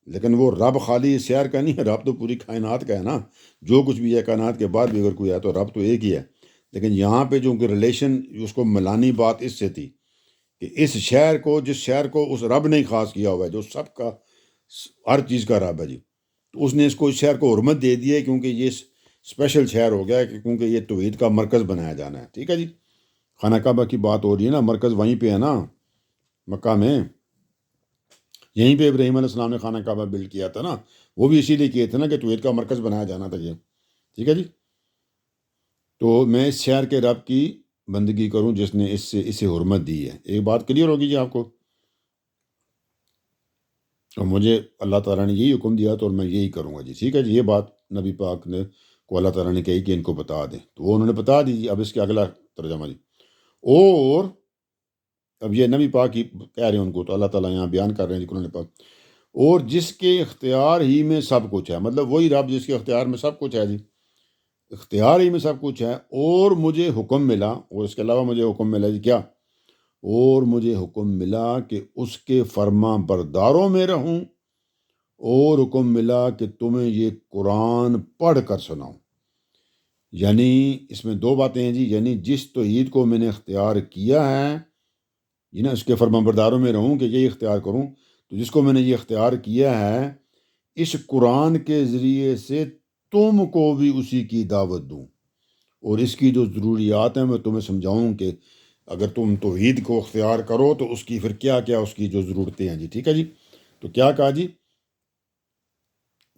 Speaker 1: لیکن وہ رب خالی اس شہر کا نہیں ہے، رب تو پوری کائنات کا ہے نا، جو کچھ بھی ہے کائنات کے بعد بھی اگر کوئی ہے تو رب تو ایک ہی ہے۔ لیکن یہاں پہ جو کہ ریلیشن اس کو ملانی بات اس سے تھی کہ اس شہر کو، جس شہر کو اس رب نے خاص کیا ہوا ہے، جو سب کا ہر چیز کا رب ہے جی، تو اس نے اس کو اس شہر کو حرمت دے دی ہے، کیونکہ یہ اسپیشل شہر ہو گیا ہے، کیونکہ یہ توحید کا مرکز بنایا جانا ہے، ٹھیک ہے جی؟ خانہ کعبہ کی بات ہو رہی ہے نا، مرکز وہیں پہ ہے نا، مکہ میں، یہیں پہ ابراہیم علیہ السلام نے خانہ کعبہ بلڈ کیا تھا نا، وہ بھی اسی لیے کیے تھے نا کہ توحید کا مرکز بنایا جانا تھا یہ، ٹھیک ہے جی؟ تو میں اس شہر کے رب کی بندگی کروں جس نے اسے حرمت دی ہے۔ ایک بات کلیئر ہوگی جی آپ کو؟ اور مجھے اللہ تعالیٰ نے یہی حکم دیا تو اور میں یہی کروں گا جی، ٹھیک ہے جی؟ یہ بات نبی پاک نے کو اللہ تعالیٰ نے کہی کہ ان کو بتا دیں، تو وہ انہوں نے بتا دی جی۔ اب اس کے اگلا ترجمہ جی، اور اب یہ نبی پاک ہی کہہ رہے ہیں ان کو، تو اللہ تعالیٰ یہاں بیان کر رہے ہیں جی قرآن پاک، اور جس کے اختیار ہی میں سب کچھ ہے، مطلب وہی رب جس کے اختیار میں سب کچھ ہے جی، اختیار ہی میں سب کچھ ہے، اور مجھے حکم ملا، اور اس کے علاوہ مجھے حکم ملا جی کیا؟ اور مجھے حکم ملا کہ اس کے فرما برداروں میں رہوں اور حکم ملا کہ تمہیں یہ قرآن پڑھ کر سناؤں. یعنی اس میں دو باتیں ہیں جی. یعنی جس توحید کو میں نے اختیار کیا ہے یہ نا اس کے فرمان برداروں میں رہوں کہ یہ اختیار کروں، تو جس کو میں نے یہ اختیار کیا ہے اس قرآن کے ذریعے سے تم کو بھی اسی کی دعوت دوں، اور اس کی جو ضروریات ہیں میں تمہیں سمجھاؤں کہ اگر تم توحید کو اختیار کرو تو اس کی پھر کیا کیا اس کی جو ضرورتیں ہیں جی. ٹھیک ہے جی. تو کیا کہا جی،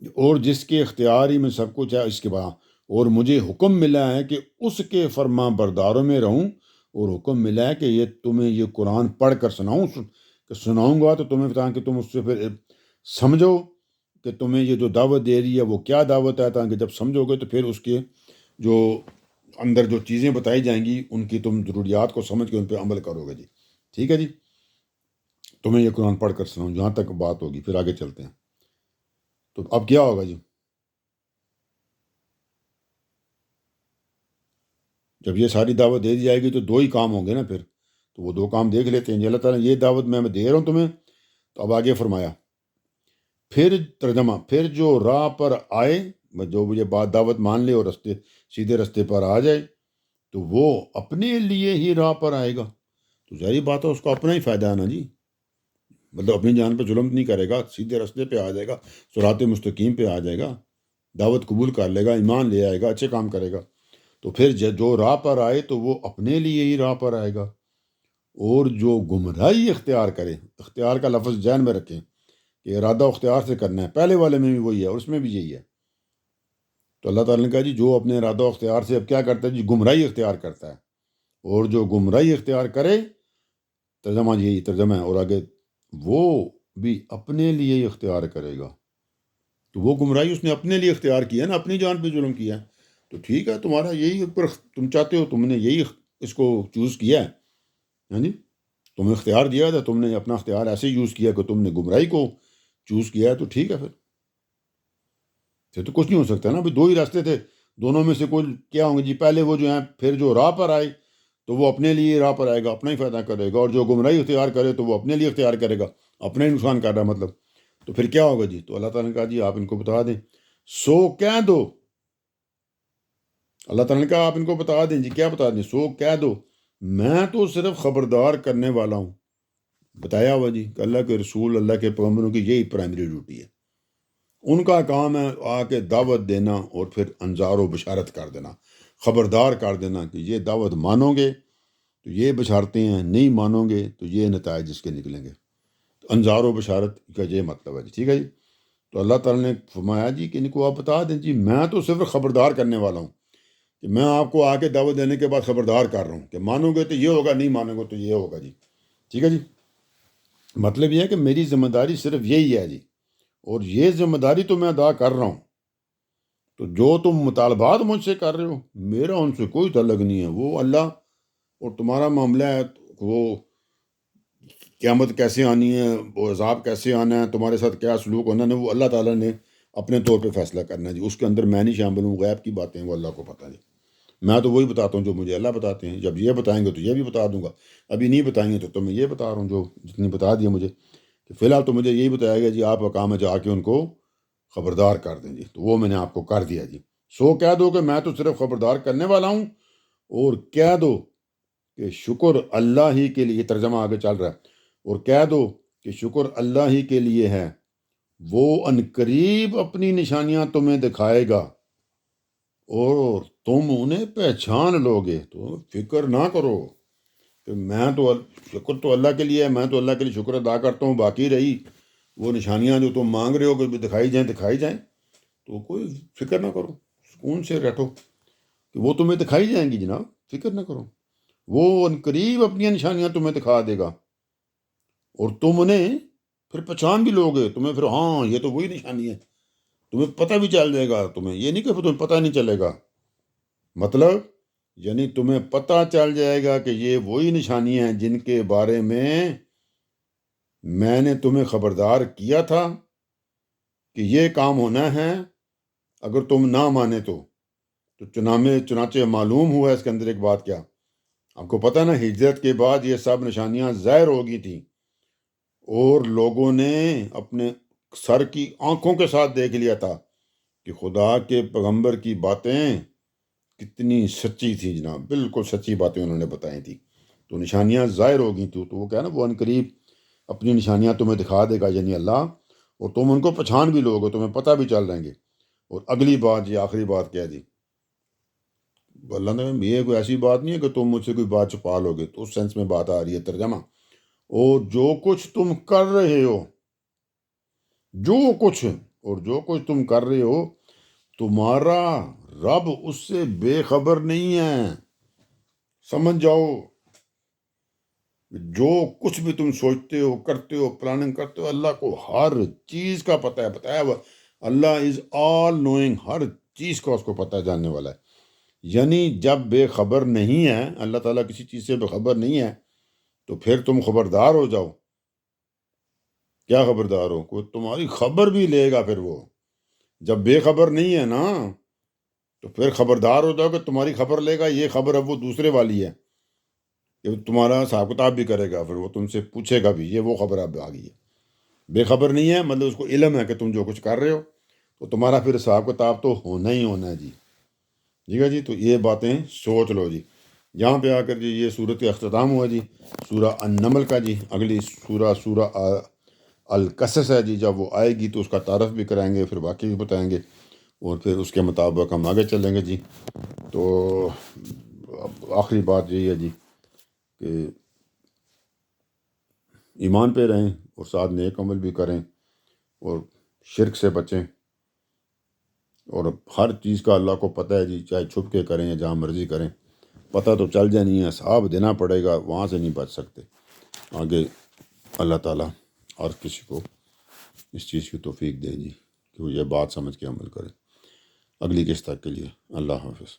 Speaker 1: اور جس کے اختیار ہی میں سب کچھ ہے اس کے بعد، اور مجھے حکم ملا ہے کہ اس کے فرما برداروں میں رہوں، اور حکم ملا ہے کہ یہ تمہیں یہ قرآن پڑھ کر سناؤں گا تو تمہیں بتائیں کہ تم اس سے پھر سمجھو کہ تمہیں یہ جو دعوت دے رہی ہے وہ کیا دعوت ہے، تاکہ جب سمجھو گے تو پھر اس کے جو اندر جو چیزیں بتائی جائیں گی ان کی تم ضروریات کو سمجھ کے ان پہ عمل کرو گے جی. ٹھیک ہے جی. تمہیں یہ قرآن پڑھ کر سناؤں، جہاں تک بات ہوگی. پھر آگے چلتے ہیں. تو اب کیا ہوگا جی، جب یہ ساری دعوت دے دی جائے گی تو دو ہی کام ہوں گے نا پھر. تو وہ دو کام دیکھ لیتے ہیں جی. اللہ تعالیٰ یہ دعوت میں دے رہا ہوں تمہیں. تو اب آگے فرمایا پھر ترجمہ، پھر جو راہ پر آئے، جو یہ بات دعوت مان لے اور سیدھے رستے پر آ جائے تو وہ اپنے لیے ہی راہ پر آئے گا. تو ظاہری بات ہے اس کو اپنا ہی فائدہ ہے نا جی. مطلب اپنی جان پہ ظلم نہیں کرے گا، سیدھے رستے پہ آ جائے گا، صراط مستقیم پہ آ جائے گا، دعوت قبول کر لے گا، ایمان لے آئے گا، اچھے کام کرے گا. تو پھر جو راہ پر آئے تو وہ اپنے لیے ہی راہ پر آئے گا. اور جو گمراہی اختیار کرے، اختیار کا لفظ ذہن میں رکھیں کہ ارادہ اختیار سے کرنا ہے، پہلے والے میں بھی وہی ہے اور اس میں بھی یہی ہے. تو اللہ تعالیٰ نے کہا جی جو اپنے ارادہ اختیار سے اب کیا کرتا ہے جی، گمراہی اختیار کرتا ہے. اور جو گمراہی اختیار کرے، ترجمہ ہے. اور آگے وہ بھی اپنے لیے ہی اختیار کرے گا. تو وہ گمراہی اس نے اپنے لیے اختیار کیا نا، اپنی جان پہ ظلم کیا. تو ٹھیک ہے، تمہارا یہی پر تم چاہتے ہو، تم نے یہی اس کو چوز کیا ہے. ہاں جی، تمہیں اختیار دیا تھا، تم نے اپنا اختیار ایسے یوز کیا کہ تم نے گمراہی کو چوز کیا ہے. تو ٹھیک ہے، پھر تو کچھ نہیں ہو سکتا نا. دو ہی راستے تھے، دونوں میں سے کوئی کیا ہوں گے جی. پہلے وہ جو ہیں پھر جو راہ پر آئے تو وہ اپنے لیے راہ پر آئے گا، اپنا ہی فائدہ کرے گا. اور جو گمراہی اختیار کرے تو وہ اپنے لیے اختیار کرے گا، اپنا ہی نقصان کر رہا ہے مطلب. تو پھر کیا ہوگا جی. تو اللہ تعالیٰ نے کہا جی آپ ان کو بتا دیں، سو کہہ دو. اللہ تعالیٰ نے کہا آپ ان کو بتا دیں جی. کیا بتا دیں؟ سو کہہ دو میں تو صرف خبردار کرنے والا ہوں. بتایا ہوا جی کہ اللہ کے رسول، اللہ کے پیغمبروں کی یہی پرائمری ڈیوٹی ہے. ان کا کام ہے آ کے دعوت دینا اور پھر انذار و بشارت کر دینا، خبردار کر دینا کہ یہ دعوت مانو گے تو یہ بشارتیں ہیں، نہیں مانو گے تو یہ نتائج اس کے نکلیں گے. تو انذار و بشارت کا یہ مطلب ہے جی. ٹھیک ہے جی. تو اللہ تعالیٰ نے فرمایا جی کہ ان کو آپ بتا دیں جی میں تو صرف خبردار کرنے والا ہوں، کہ میں آپ کو آ کے دعوت دینے کے بعد خبردار کر رہا ہوں کہ مانو گے تو یہ ہوگا، نہیں مانو گے تو یہ ہوگا جی. ٹھیک ہے جی. مطلب یہ ہے کہ میری ذمہ داری صرف یہی ہے جی، اور یہ ذمہ داری تو میں ادا کر رہا ہوں. تو جو تم مطالبات مجھ سے کر رہے ہو میرا ان سے کوئی تعلق نہیں ہے. وہ اللہ اور تمہارا معاملہ ہے، وہ قیامت کیسے آنی ہے، وہ عذاب کیسے آنا ہے، تمہارے ساتھ کیا سلوک ہونا ہے، وہ اللہ تعالیٰ نے اپنے طور پہ فیصلہ کرنا ہے جی. اس کے اندر میں نہیں شامل ہوں. غیب کی باتیں وہ اللہ کو پتہ نہیں. میں تو وہی بتاتا ہوں جو مجھے اللہ بتاتے ہیں. جب یہ بتائیں گے تو یہ بھی بتا دوں گا، ابھی نہیں بتائیں گے تو میں یہ بتا رہا ہوں جو جتنی بتا دیا مجھے. کہ فی الحال تو مجھے یہی بتایا گیا جی آپ کا کام ہے جا کے ان کو خبردار کر دیں جی. تو وہ میں نے آپ کو کر دیا جی. سو کہہ دو کہ میں تو صرف خبردار کرنے والا ہوں، اور کہہ دو کہ شکر اللہ ہی کے لیے. ترجمہ آگے چل رہا ہے. اور کہہ دو کہ شکر اللہ ہی کے لیے ہے، وہ عنقریب اپنی نشانیاں تمہیں دکھائے گا اور تم انہیں پہچان لو گے. تو فکر نہ کرو کہ میں تو شکر تو اللہ کے لیے ہے، میں تو اللہ کے لیے شکر ادا کرتا ہوں. باقی رہی وہ نشانیاں جو تم مانگ رہے ہو کہ دکھائی جائیں تو کوئی فکر نہ کرو، سکون سے بیٹھو کہ وہ تمہیں دکھائی جائیں گی جناب. فکر نہ کرو، وہ عنقریب اپنی نشانیاں تمہیں دکھا دے گا اور تم انہیں پھر پہچان بھی لو گے. تمہیں پھر ہاں یہ تو وہی نشانی ہے، تمہیں پتہ بھی چل جائے گا. تمہیں یہ نہیں کہ تمہیں پتہ نہیں چلے گا، مطلب یعنی تمہیں پتہ چل جائے گا کہ یہ وہی نشانیاں ہیں جن کے بارے میں نے تمہیں خبردار کیا تھا کہ یہ کام ہونا ہے. اگر تم نہ مانے تو چنانچہ معلوم ہوا اس کے اندر ایک بات. کیا آپ کو پتہ نا، ہجرت کے بعد یہ سب نشانیاں ظاہر ہو گئی تھیں اور لوگوں نے اپنے سر کی آنکھوں کے ساتھ دیکھ لیا تھا کہ خدا کے پیغمبر کی باتیں کتنی سچی تھی جناب، بالکل سچی باتیں انہوں نے بتائی تھی، تو نشانیاں ظاہر ہو گئی تھیں۔ تو وہ کیا نا، وہ عنقریب اپنی نشانیاں تمہیں دکھا دے گا، یعنی اللہ، اور تم ان کو پہچان بھی لو گے، تمہیں پتہ بھی چل رہیں گے۔ اور اگلی بات، یہ آخری بات کہہ دی اللہ نے، یہ کوئی ایسی بات نہیں ہے کہ تم مجھ سے کوئی بات چھپا لو گے، تو اس سینس میں بات آ رہی ہے ترجمہ، اور جو کچھ تم کر رہے ہو، جو کچھ تم کر رہے ہو، تمہارا رب اس سے بے خبر نہیں ہے۔ سمجھ جاؤ، جو کچھ بھی تم سوچتے ہو، کرتے ہو، پلاننگ کرتے ہو، اللہ کو ہر چیز کا پتہ ہے، بتایا ہوا اللہ از آل نوئنگ، ہر چیز کا اس کو پتہ جاننے والا ہے۔ یعنی جب بے خبر نہیں ہے اللہ تعالیٰ، کسی چیز سے بے خبر نہیں ہے، تو پھر تم خبردار ہو جاؤ۔ کیا خبردار ہو؟ کوئی تمہاری خبر بھی لے گا، پھر وہ جب بے خبر نہیں ہے نا، تو پھر خبردار ہو جاؤ کہ تمہاری خبر لے گا، یہ خبر اب وہ دوسرے والی ہے، کہ تمہارا حساب کتاب بھی کرے گا، پھر وہ تم سے پوچھے گا بھی، یہ وہ خبر اب آ گئی ہے۔ بے خبر نہیں ہے مطلب اس کو علم ہے کہ تم جو کچھ کر رہے ہو، تو تمہارا پھر حساب کتاب تو ہونا ہی ہونا ہے جی، ٹھیک ہے جی۔ تو یہ باتیں سوچ لو جی۔ یہاں پہ آ کر جی یہ صورت کا اختتام ہوا جی، سورہ النمل کا جی۔ اگلی سورہ القصص ہے جی، جب وہ آئے گی تو اس کا تعارف بھی کرائیں گے، پھر باقی بھی بتائیں گے، اور پھر اس کے مطابق ہم آگے چلیں گے جی۔ تو اب آخری بات یہی ہے جی کہ ایمان پہ رہیں، اور ساتھ نیک عمل بھی کریں، اور شرک سے بچیں، اور ہر چیز کا اللہ کو پتہ ہے جی، چاہے چھپ کے کریں یا جہاں مرضی کریں، پتہ تو چل جانی ہے، حساب دینا پڑے گا، وہاں سے نہیں بچ سکتے۔ آگے اللہ تعالیٰ اور کسی کو اس چیز کی توفیق دے جی کہ وہ یہ بات سمجھ کے عمل کرے۔ اگلی قسط تک کے لیے اللہ حافظ۔